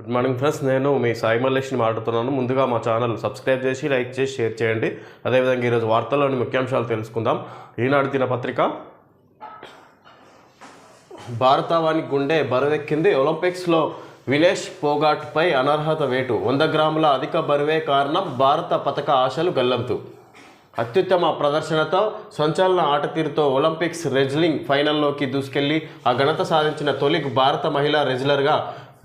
Good morning friends, నేను మీ సాయి మల్లేష్ని మాట్లాడుతున్నాను. ముందుగా మా ఛానల్ సబ్స్క్రైబ్ చేసి లైక్ చేసి షేర్ చేయండి. అదేవిధంగా ఈరోజు వార్తల్లోని ముఖ్యాంశాలు తెలుసుకుందాం. ఈనాడు దినపత్రిక, భారతావానికి గుండె బరువెక్కింది. ఒలింపిక్స్లో వినేష్ పోగాట్పై అనర్హత వేటు. 100 గ్రాముల అధిక బరువే కారణం. భారత పతక ఆశలు గల్లంతు. అత్యుత్తమ ప్రదర్శనతో సంచలన ఆటతీరుతో ఒలింపిక్స్ రెజ్లింగ్ ఫైనల్లోకి దూసుకెళ్లి ఆ ఘనత సాధించిన తొలి భారత మహిళా రెజ్లర్గా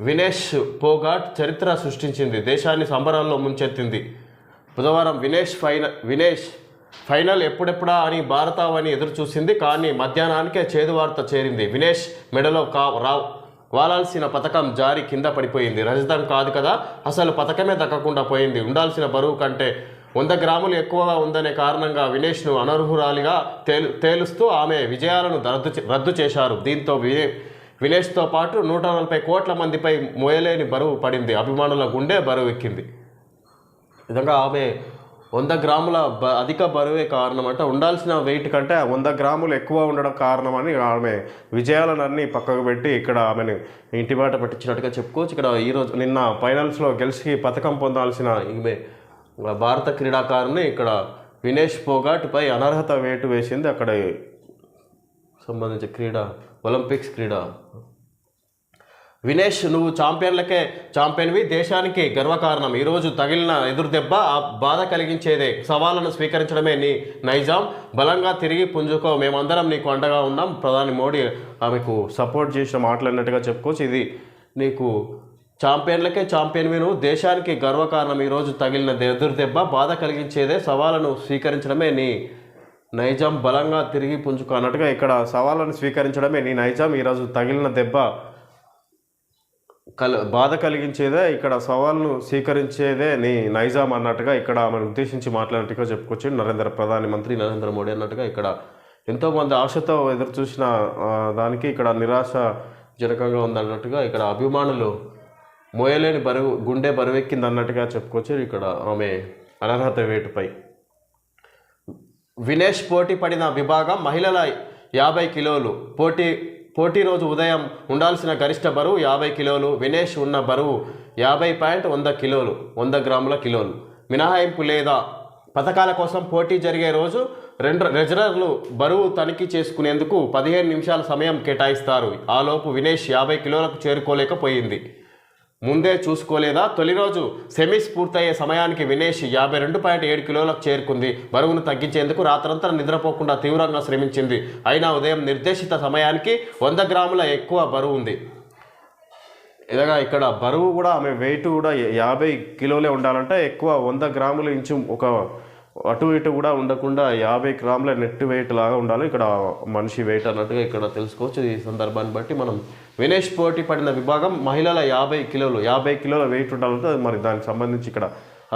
వినేష్ పోగాట్ చరిత్ర సృష్టించింది. దేశాన్ని సంబరాల్లో ముంచెత్తింది. బుధవారం వినేష్ ఫైనల్ ఎప్పుడెప్పుడా అని భారతావని ఎదురు చూసింది. కానీ మధ్యాహ్నానికే చేదు వార్త చేరింది. వినేష్ మెడలో వాలాల్సిన పథకం జారి కింద పడిపోయింది. రజతం కాదు కదా, అసలు పథకమే దక్కకుండా పోయింది. ఉండాల్సిన బరువు కంటే 100 గ్రాములు ఎక్కువగా ఉందనే కారణంగా వినేష్ను అనర్హురాలిగా తేలుస్తూ ఆమె విజయాలను రద్దు చేశారు. దీంతో వినేష్తో పాటు 140 కోట్ల మందిపై మోయలేని బరువు పడింది. అభిమానుల గుండె బరువు ఎక్కింది. విధంగా ఆమె 100 గ్రాముల అధిక బరువే కారణం అంటే ఉండాల్సిన వెయిట్ కంటే 100 గ్రాములు ఎక్కువ ఉండడం కారణమని ఆమె విజయాలన్నీ పక్కకు పెట్టి ఇక్కడ ఆమెను ఇంటి బాట పట్టించినట్టుగా చెప్పుకోవచ్చు. ఇక్కడ ఈరోజు నిన్న ఫైనల్స్లో గెలిచి పథకం పొందాల్సిన ఈమె భారత క్రీడాకారుని ఇక్కడ వినేష్ పోగాట్పై అనర్హత వేటు వేసింది. అక్కడ సంబంధించి ఒలింపిక్స్ క్రీడ. వినేష్, నువ్వు ఛాంపియన్వి, దేశానికి గర్వకారణం. ఈరోజు తగిలిన ఎదురుదెబ్బ బాధ కలిగించేదే. సవాళ్ళను స్వీకరించడమే నీ నైజాం. బలంగా తిరిగి పుంజుకో, మేమందరం నీకు అండగా ఉన్నాం. ప్రధాని మోడీ ఆమెకు సపోర్ట్ చేసిన మాటలు అన్నట్టుగా చెప్పుకోవచ్చు. ఇది నీకు ఛాంపియన్వి, నువ్వు దేశానికి గర్వకారణం. ఈరోజు తగిలిన ఎదురుదెబ్బ బాధ కలిగించేదే. సవాళ్ళను స్వీకరించడమే నీ నైజాం. బలంగా తిరిగి పుంజుకో అన్నట్టుగా ఇక్కడ సవాళ్ళను స్వీకరించడమే నీ నైజాం. ఈరోజు తగిలిన దెబ్బ బాధ కలిగించేదే, ఇక్కడ సవాల్ను స్వీకరించేదే నీ నైజాం అన్నట్టుగా ఇక్కడ ఆమెను ఉద్దేశించి మాట్లాడినట్టుగా చెప్పుకోవచ్చు. ప్రధాని మంత్రి నరేంద్ర మోడీ అన్నట్టుగా ఇక్కడ ఎంతోమంది ఆశతో ఎదురు చూసిన దానికి ఇక్కడ నిరాశజనకంగా ఉందన్నట్టుగా ఇక్కడ అభిమానులు మోయలేని గుండె బరువెక్కింది అన్నట్టుగా చెప్పుకోవచ్చు. ఇక్కడ ఆమె అనర్హత వేటుపై వినేష్ పోటీ పడిన విభాగం మహిళల 50 కిలోలు. పోటీ రోజు ఉదయం ఉండాల్సిన గరిష్ట బరువు 50 కిలోలు. వినేష్ ఉన్న బరువు 50.100 కిలోలు, 100 గ్రాముల కిలోలు. మినహాయింపు లేదా పథకాల కోసం పోటీ జరిగే రోజు రెజ్లర్లు బరువు తనిఖీ చేసుకునేందుకు 15 నిమిషాల సమయం కేటాయిస్తారు. ఆలోపు వినేష్ 50 కిలోలకు చేరుకోలేకపోయింది. ముందే చూసుకోలేదా? తొలి రోజు సెమీస్ పూర్తయ్యే సమయానికి వినేష్ 52.7 కిలోలకు చేరుకుంది. బరువును తగ్గించేందుకు రాత్రంతా నిద్రపోకుండా తీవ్రంగా శ్రమించింది. అయినా ఉదయం నిర్దేశిత సమయానికి 100 గ్రాముల ఎక్కువ బరువు ఉంది. ఇలాగా ఇక్కడ బరువు కూడా ఆమె వెయిట్ కూడా 50 కిలోలే ఉండాలంటే ఎక్కువ 100 గ్రాములు ఇంచు ఒక అటు ఇటు కూడా ఉండకుండా 50 గ్రాముల నెట్ వెయిట్ లాగా ఉండాలి. ఇక్కడ మనిషి వెయిట్ అన్నట్టుగా ఇక్కడ తెలుసుకోవచ్చు. ఈ సందర్భాన్ని బట్టి మనం వినేష్ పోటీ పడిన విభాగం మహిళల 50 కిలోల వెయిట్ ఉండాలంటే మరి దానికి సంబంధించి ఇక్కడ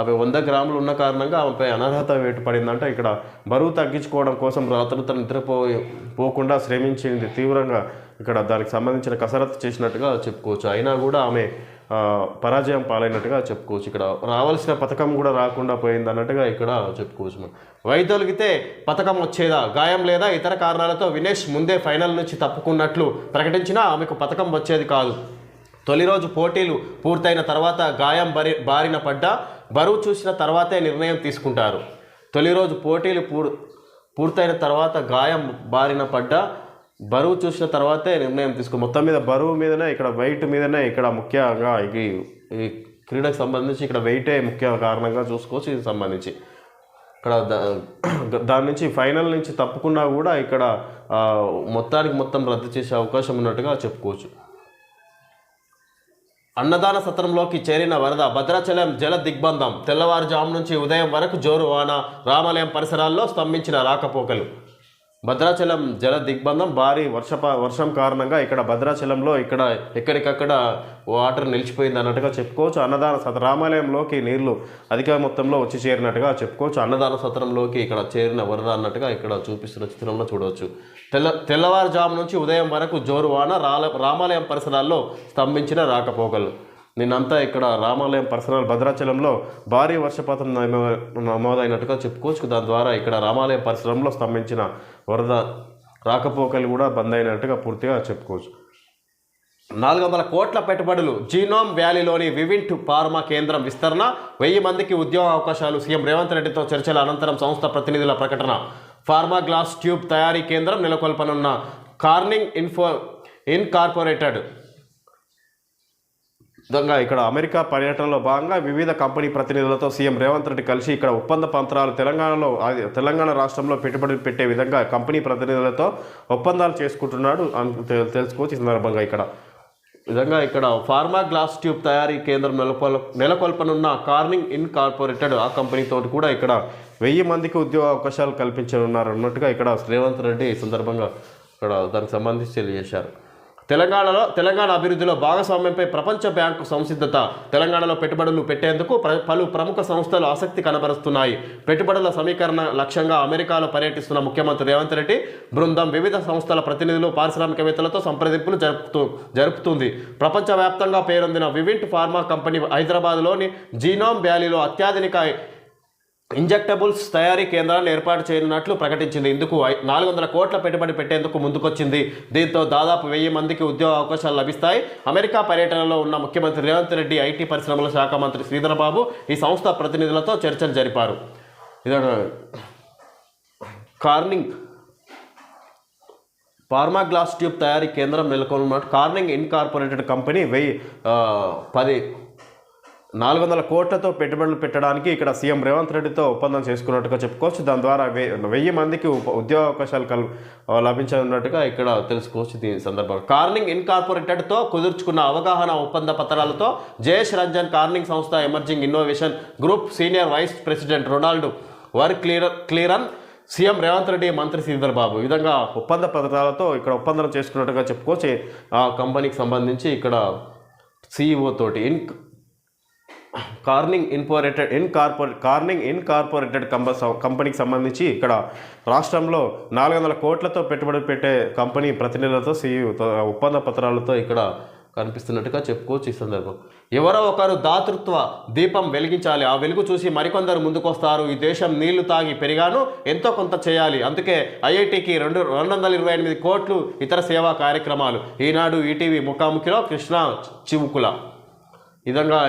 ఆమె 100 గ్రాములు ఉన్న కారణంగా ఆమెపై అనర్హత వేటు పడిందంటే ఇక్కడ బరువు తగ్గించుకోవడం కోసం రాత్రులతో నిద్రపోకుండా శ్రమించింది తీవ్రంగా. ఇక్కడ దానికి సంబంధించిన కసరత్తు చేసినట్టుగా చెప్పుకోవచ్చు. అయినా కూడా ఆమె పరాజయం పాలైనట్టుగా చెప్పుకోవచ్చు. ఇక్కడ రావాల్సిన పథకం కూడా రాకుండా పోయింది అన్నట్టుగా ఇక్కడ చెప్పుకోవచ్చు. మనం వైదొలిగితే పథకం వచ్చేదా? గాయం లేదా ఇతర కారణాలతో వినేష్ ముందే ఫైనల్ నుంచి తప్పుకున్నట్లు ప్రకటించినా ఆమెకు పథకం వచ్చేది కాదు. తొలి రోజు పోటీలు పూర్తయిన తర్వాత గాయం బారిన పడ్డా బరువు చూసిన తర్వాతే నిర్ణయం తీసుకుంటారు. తొలి రోజు పోటీలు పూర్తయిన తర్వాత గాయం బారిన పడ్డా బరువు చూసిన తర్వాతే నిర్ణయం మొత్తం మీద బరువు మీదనే ఇక్కడ వెయిట్ మీదనే ఇక్కడ ముఖ్యంగా ఈ క్రీడకు సంబంధించి ఇక్కడ వెయిటే ముఖ్య కారణంగా చూసుకోవచ్చు. ఇది సంబంధించి ఇక్కడ దాని నుంచి ఫైనల్ నుంచి తప్పుకున్నా కూడా ఇక్కడ మొత్తం రద్దు చేసే అవకాశం ఉన్నట్టుగా చెప్పుకోవచ్చు. అన్నదాన సత్రంలోకి చేరిన వరద. భద్రాచలం జల దిగ్బంధం. తెల్లవారుజాము నుంచి ఉదయం వరకు జోరు వాన. రామాలయం పరిసరాల్లో స్తంభించిన రాకపోకలు. భద్రాచలం జల దిగ్బంధం. భారీ వర్షం కారణంగా ఇక్కడ భద్రాచలంలో ఎక్కడికక్కడ వాటర్ నిలిచిపోయింది అన్నట్టుగా చెప్పుకోవచ్చు. రామాలయంలోకి నీళ్లు అధిక మొత్తంలో వచ్చి చేరినట్టుగా చెప్పుకోవచ్చు. అన్నదాన సత్రంలోకి ఇక్కడ చేరిన వరద అన్నట్టుగా ఇక్కడ చూపిస్తున్న చిత్రంలో చూడవచ్చు. తెల్లవారుజాము నుంచి ఉదయం వరకు జోరు వాన. రామాలయం పరిసరాల్లో స్తంభించిన రాకపోకలు. నిన్నంతా ఇక్కడ రామాలయం పరిసరాలు భద్రాచలంలో భారీ వర్షపాతం నమోదైనట్టుగా చెప్పుకోవచ్చు. దాని ద్వారా ఇక్కడ రామాలయం పరిసరంలో స్తంభించిన వరద రాకపోకలు కూడా బంద్ అయినట్టుగా పూర్తిగా చెప్పుకోవచ్చు. 400 కోట్ల పెట్టుబడులు జీనోమ్ వ్యాలీలోని వివింట్ ఫార్మా కేంద్రం విస్తరణ 1000 మందికి ఉద్యోగ అవకాశాలు సీఎం రేవంత్ రెడ్డితో చర్చల అనంతరం సంస్థ ప్రతినిధుల ప్రకటన ఫార్మా గ్లాస్ ట్యూబ్ తయారీ కేంద్రం నెలకొల్పనున్న కార్నింగ్ ఇన్కార్పొరేటెడ్ విధంగా ఇక్కడ అమెరికా పర్యటనలో భాగంగా వివిధ కంపెనీ ప్రతినిధులతో సీఎం రేవంత్ రెడ్డి కలిసి ఇక్కడ ఒప్పంద పత్రాలు తెలంగాణ రాష్ట్రంలో పెట్టుబడులు పెట్టే విధంగా కంపెనీ ప్రతినిధులతో ఒప్పందాలు చేసుకుంటున్నాడు తెలుసుకోవచ్చు. ఈ సందర్భంగా ఇక్కడ ఫార్మా గ్లాస్ ట్యూబ్ తయారీ కేంద్రం నెలకొల్పనున్న కార్నింగ్ ఇన్కార్పొరేటెడ్ ఆ కంపెనీతో కూడా ఇక్కడ 1000 మందికి ఉద్యోగ అవకాశాలు కల్పించనున్నారు అన్నట్టుగా ఇక్కడ రేవంత్ రెడ్డి ఈ సందర్భంగా దానికి సంబంధించి తెలియజేశారు. తెలంగాణ అభివృద్ధిలో భాగస్వామ్యంపై ప్రపంచ బ్యాంకు సంసిద్ధత తెలంగాణలో పెట్టుబడులు పెట్టేందుకు పలు ప్రముఖ సంస్థలు ఆసక్తి కనబరుస్తున్నాయి. పెట్టుబడుల సమీకరణ లక్ష్యంగా అమెరికాలో పర్యటిస్తున్న ముఖ్యమంత్రి రేవంత్ రెడ్డి బృందం వివిధ సంస్థల ప్రతినిధులు పారిశ్రామికవేత్తలతో సంప్రదింపులు జరుపుతుంది. ప్రపంచవ్యాప్తంగా పేరొందిన వివింట్ ఫార్మా కంపెనీ హైదరాబాద్లోని జీనోమ్ వ్యాలీలో అత్యాధునిక ఇంజెక్టబుల్స్ తయారీ కేంద్రాన్ని ఏర్పాటు చేయనున్నట్లు ప్రకటించింది. ఇందుకు 400 కోట్ల పెట్టుబడి పెట్టేందుకు ముందుకొచ్చింది. దీంతో దాదాపు 1000 మందికి ఉద్యోగ అవకాశాలు లభిస్తాయి. అమెరికా పర్యటనలో ఉన్న ముఖ్యమంత్రి రేవంత్ రెడ్డి ఐటీ పరిశ్రమల శాఖ మంత్రి శ్రీధర్ బాబు ఈ సంస్థ ప్రతినిధులతో చర్చలు జరిపారు. కార్నింగ్ ఫార్మా గ్లాస్ ట్యూబ్ తయారీ కేంద్రం నెలకొన్నట్టు కార్నింగ్ ఇన్కార్పొరేటెడ్ కంపెనీ 400 కోట్లతో పెట్టుబడులు పెట్టడానికి ఇక్కడ సీఎం రేవంత్ రెడ్డితో ఒప్పందం చేసుకున్నట్టుగా చెప్పుకోవచ్చు. దాని ద్వారా 1000 మందికి ఉద్యోగ అవకాశాలు లభించనున్నట్టుగా ఇక్కడ తెలుసుకోవచ్చు. దీని సందర్భంగా కార్నింగ్ ఇన్కార్పొరేటెడ్తో కుదుర్చుకున్న అవగాహన ఒప్పంద పత్రాలతో జయేష్ రంజన్ కార్నింగ్ సంస్థ emerging innovation group senior vice president Ronald Cleeran CM Revanth Reddy మంత్రి శ్రీధర్ బాబు ఈ విధంగా ఒప్పంద పత్రాలతో ఇక్కడ ఒప్పందం చేసుకున్నట్టుగా చెప్పుకోవచ్చు. ఆ కంపెనీకి సంబంధించి ఇక్కడ CEO తోటి కార్నింగ్ ఇన్కార్పొరేటెడ్ కంపెనీకి సంబంధించి ఇక్కడ రాష్ట్రంలో 400 కోట్లతో పెట్టుబడి పెట్టే కంపెనీ ప్రతినిధులతో ఒప్పంద పత్రాలతో ఇక్కడ కనిపిస్తున్నట్టుగా చెప్పుకోవచ్చు. ఈ సందర్భం ఎవరో ఒకరు దాతృత్వ దీపం వెలిగించాలి. ఆ వెలుగు చూసి మరికొందరు ముందుకొస్తారు. ఈ దేశం నీళ్లు తాగి పెరిగాను ఎంతో కొంత చేయాలి. అందుకే ఐఐటికి 228 కోట్లు ఇతర సేవా కార్యక్రమాలు. ఈనాడు ఈటీవీ ముఖాముఖిలో కృష్ణ చివుకుల విధంగా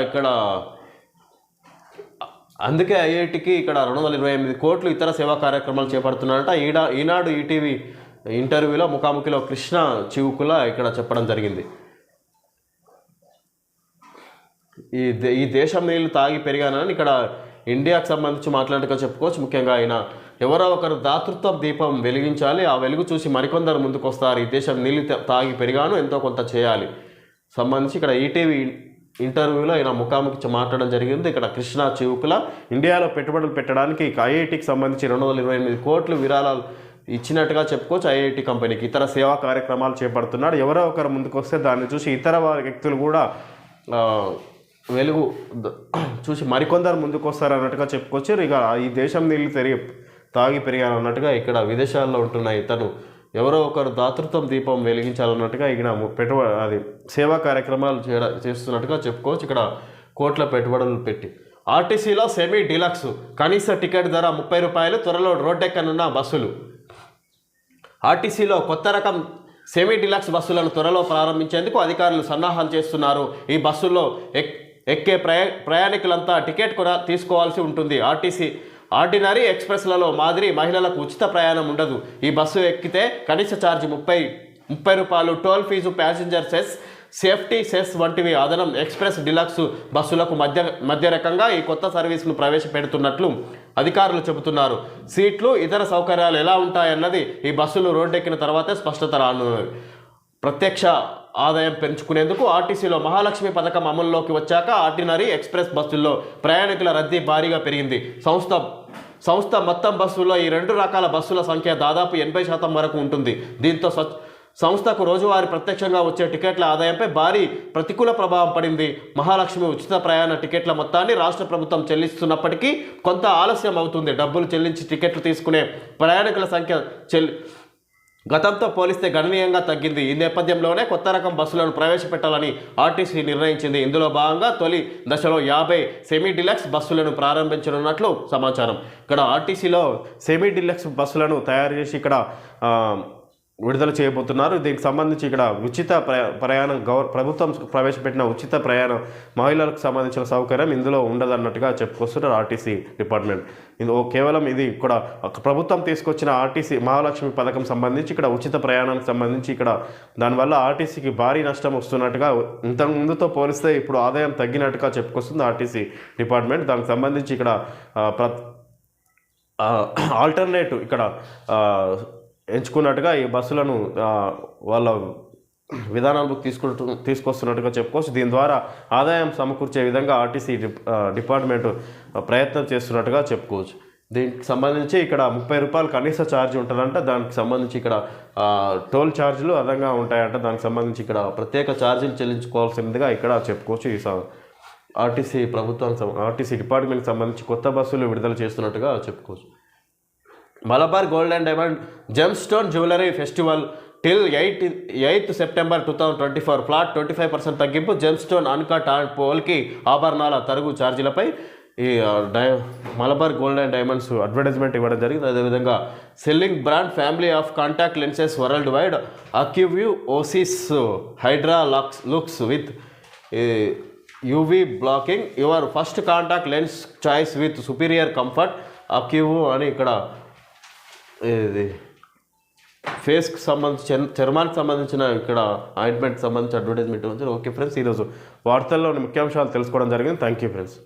అందుకే ఐఐటికి ఇక్కడ 228 కోట్లు ఇతర సేవా కార్యక్రమాలు చేపడుతున్నారట. ఈనాడు ఈటీవీ ఇంటర్వ్యూలో ముఖాముఖిలో కృష్ణ చివుకుల ఇక్కడ చెప్పడం జరిగింది. ఈ దేశం నీళ్ళు తాగి పెరిగానని ఇక్కడ ఇండియాకు సంబంధించి మాట్లాడక చెప్పుకోవచ్చు. ముఖ్యంగా ఆయన ఎవరో ఒకరు దాతృత్వ దీపం వెలిగించాలి. ఆ వెలుగు చూసి మరికొందరు ముందుకు వస్తారు. ఈ దేశం నీళ్ళు తాగి పెరిగాను ఎంతో కొంత చేయాలి సంబంధించి ఇక్కడ ఈటీవీ ఇంటర్వ్యూలో ఆయన ముఖాముఖి మాట్లాడడం జరిగింది. ఇక్కడ కృష్ణ చివుకుల ఇండియాలో పెట్టుబడులు పెట్టడానికి ఐఐటికి సంబంధించి 228 కోట్లు విరాళాలు ఇచ్చినట్టుగా చెప్పుకోవచ్చు. ఐఐటి కంపెనీకి ఇతర సేవా కార్యక్రమాలు చేపడుతున్నాడు. ఎవరో ఒకరు ముందుకు వస్తే దాన్ని చూసి ఇతర వ్యక్తులు కూడా వెలుగు చూసి మరికొందరు ముందుకు వస్తారు అన్నట్టుగా చెప్పుకోవచ్చు. ఇక ఈ దేశం నీళ్ళు తాగి పెరిగాను అన్నట్టుగా ఇక్కడ విదేశాల్లో ఉంటున్న ఇతను ఎవరో ఒకరు దాతృత్వం దీపం వెలిగించాలన్నట్టుగా ఇక్కడ సేవా కార్యక్రమాలు చేస్తున్నట్టుగా చెప్పుకోవచ్చు. ఇక్కడ కోట్ల పెట్టుబడులు పెట్టి ఆర్టీసీలో సెమీ డీలక్స్ కనీస టికెట్ ధర 30 రూపాయలు. త్వరలో రోడ్డెక్కనున్న బస్సులు. ఆర్టీసీలో కొత్త రకం సెమీ డీలక్స్ బస్సులను త్వరలో ప్రారంభించేందుకు అధికారులు సన్నాహాలు చేస్తున్నారు. ఈ బస్సుల్లో ఎక్కే ప్రయాణికులంతా టికెట్ కూడా తీసుకోవాల్సి ఉంటుంది. ఆర్డినరీ ఎక్స్ప్రెస్లలో మాదిరి మహిళలకు ఉచిత ప్రయాణం ఉండదు. ఈ బస్సు ఎక్కితే కనీస ఛార్జ్ 30 రూపాయలు. Toll fee, passenger cess, safety cess వంటివి అదనం. ఎక్స్ప్రెస్ డిలక్స్ బస్సులకు మధ్య రకంగా ఈ కొత్త సర్వీసును ప్రవేశపెడుతున్నట్లు అధికారులు చెబుతున్నారు. సీట్లు, ఇతర సౌకర్యాలు ఎలా ఉంటాయన్నది ఈ బస్సులు రోడ్డెక్కిన తర్వాతే స్పష్టత రానున్నది. ప్రత్యక్ష ఆదాయం పెంచుకునేందుకు ఆర్టీసీలో మహాలక్ష్మి పథకం అమల్లోకి వచ్చాక ఆర్డినరీ ఎక్స్ప్రెస్ బస్సుల్లో ప్రయాణికుల రద్దీ భారీగా పెరిగింది. సంస్థ మొత్తం బస్సుల్లో ఈ 2 రకాల బస్సుల సంఖ్య దాదాపు 80% వరకు ఉంటుంది. దీంతో సంస్థకు రోజువారీ ప్రత్యక్షంగా వచ్చే టికెట్ల ఆదాయంపై భారీ ప్రతికూల ప్రభావం పడింది. మహాలక్ష్మి ఉచిత ప్రయాణ టికెట్ల మొత్తాన్ని రాష్ట్ర ప్రభుత్వం చెల్లిస్తున్నప్పటికీ కొంత ఆలస్యం అవుతుంది. డబ్బులు చెల్లించి టికెట్లు తీసుకునే ప్రయాణికుల సంఖ్య గతంతో పోలిస్తే గణనీయంగా తగ్గింది. ఈ నేపథ్యంలోనే కొత్త రకం బస్సులను ప్రవేశపెట్టాలని ఆర్టీసీ నిర్ణయించింది. ఇందులో భాగంగా తొలి దశలో 50 సెమీ డిలక్స్ బస్సులను ప్రారంభించనున్నట్లు సమాచారం. ఇక్కడ ఆర్టీసీలో సెమీ డిలక్స్ బస్సులను తయారు చేసి ఇక్కడ విడుదల చేయబోతున్నారు. దీనికి సంబంధించి ఇక్కడ ఉచిత ప్రయాణం ప్రభుత్వం ప్రవేశపెట్టిన ఉచిత ప్రయాణం మహిళలకు సంబంధించిన సౌకర్యం ఇందులో ఉండదన్నట్టుగా చెప్పుకొస్తున్నారు ఆర్టీసీ డిపార్ట్మెంట్. కేవలం ఇది కూడా ప్రభుత్వం తీసుకొచ్చిన ఆర్టీసీ మహాలక్ష్మి పథకం సంబంధించి ఇక్కడ ఉచిత ప్రయాణానికి సంబంధించి ఇక్కడ దానివల్ల ఆర్టీసీకి భారీ నష్టం వస్తున్నట్టుగా, ఇంతకు ముందుతో పోలిస్తే ఇప్పుడు ఆదాయం తగ్గినట్టుగా చెప్పుకొస్తుంది ఆర్టీసీ డిపార్ట్మెంట్. దానికి సంబంధించి ఇక్కడ ఆల్టర్నేటివ్ ఇక్కడ ఎంచుకున్నట్టుగా ఈ బస్సులను వాళ్ళ విధానాలకు తీసుకొస్తున్నట్టుగా చెప్పుకోవచ్చు. దీని ద్వారా ఆదాయం సమకూర్చే విధంగా ఆర్టీసీ డిపార్ట్మెంట్ ప్రయత్నం చేస్తున్నట్టుగా చెప్పుకోవచ్చు. దీనికి సంబంధించి ఇక్కడ 30 రూపాయలు కనీస ఛార్జ్ ఉంటుందంట. దానికి సంబంధించి ఇక్కడ టోల్ ఛార్జీలు అదనంగా ఉంటాయంట. దానికి సంబంధించి ఇక్కడ ప్రత్యేక ఛార్జీలు చెల్లించుకోవాల్సిందిగా ఇక్కడ చెప్పుకోవచ్చు. ఈ ఆర్టీసీ డిపార్ట్మెంట్కి సంబంధించి కొత్త బస్సులు విడుదల చేస్తున్నట్టుగా చెప్పుకోవచ్చు. Malabar Gold and Diamond gem stone jewellery festival till 8th September 2024 flat 25% తగ్గింపు. Gem stone uncut and polki ఆభరణాల తరుగు ఛార్జీలపై ఈ Malabar Gold and Diamonds advertisement ఇవ్వడం జరిగింది. అదేవిధంగా selling brand family of contact lenses world wide Acuvue Oasys Hydraluxe with UV blocking your first contact lens choice with superior comfort Acuvue అని ఇక్కడ ఇది ఫేస్కి సంబంధించి చర్మానికి సంబంధించిన ఇక్కడ ఆయింట్మెంట్కి సంబంధించి అడ్వర్టైజ్మెంట్ ఉంది. ఓకే ఫ్రెండ్స్, ఈరోజు వార్తల్లోని ముఖ్యాంశాలు తెలుసుకోవడం జరిగింది. Thank you friends.